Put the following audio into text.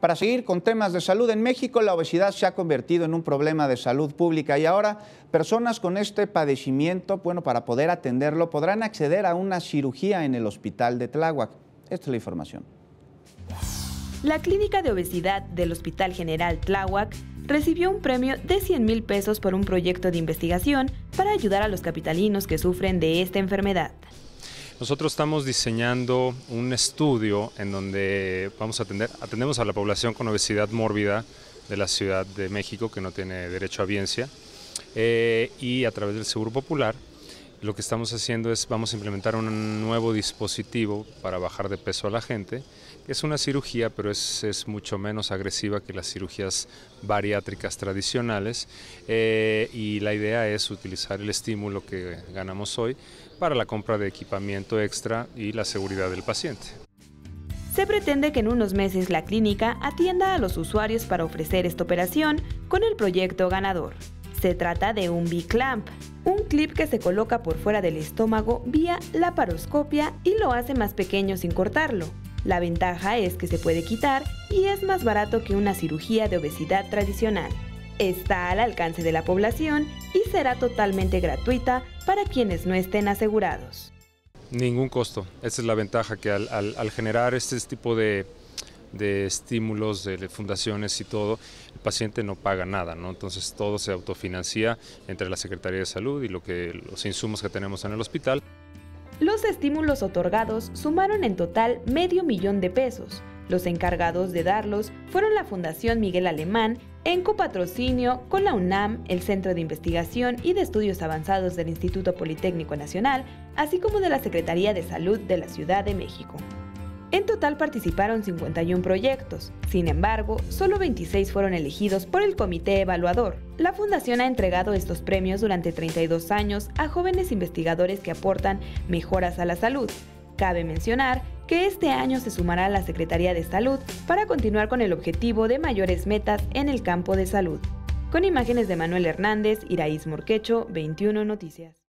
Para seguir con temas de salud, en México la obesidad se ha convertido en un problema de salud pública y ahora personas con este padecimiento, para poder atenderlo, podrán acceder a una cirugía en el hospital de Tláhuac. Esta es la información. La clínica de obesidad del Hospital General Tláhuac recibió un premio de 100,000 pesos por un proyecto de investigación para ayudar a los capitalinos que sufren de esta enfermedad. Nosotros estamos diseñando un estudio en donde atendemos a la población con obesidad mórbida de la Ciudad de México que no tiene derecho a biencia y a través del Seguro Popular lo que estamos haciendo es vamos a implementar un nuevo dispositivo para bajar de peso a la gente. Es una cirugía, pero es mucho menos agresiva que las cirugías bariátricas tradicionales y la idea es utilizar el estímulo que ganamos hoy para la compra de equipamiento extra y la seguridad del paciente. Se pretende que en unos meses la clínica atienda a los usuarios para ofrecer esta operación con el proyecto ganador. Se trata de un B-clamp, un clip que se coloca por fuera del estómago vía laparoscopia y lo hace más pequeño sin cortarlo. La ventaja es que se puede quitar y es más barato que una cirugía de obesidad tradicional. Está al alcance de la población y será totalmente gratuita para quienes no estén asegurados. Ningún costo. Esa es la ventaja, que al generar este tipo de estímulos, de fundaciones y todo, el paciente no paga nada, ¿no? Entonces todo se autofinancia entre la Secretaría de Salud y los insumos que tenemos en el hospital. Los estímulos otorgados sumaron en total $500,000 pesos. Los encargados de darlos fueron la Fundación Miguel Alemán, en copatrocinio con la UNAM, el Centro de Investigación y de Estudios Avanzados del Instituto Politécnico Nacional, así como de la Secretaría de Salud de la Ciudad de México. En total participaron 51 proyectos, sin embargo, solo 26 fueron elegidos por el comité evaluador. La Fundación ha entregado estos premios durante 32 años a jóvenes investigadores que aportan mejoras a la salud. Cabe mencionar que este año se sumará a la Secretaría de Salud para continuar con el objetivo de mayores metas en el campo de salud. Con imágenes de Manuel Hernández, Iraíz Morquecho, 21 Noticias.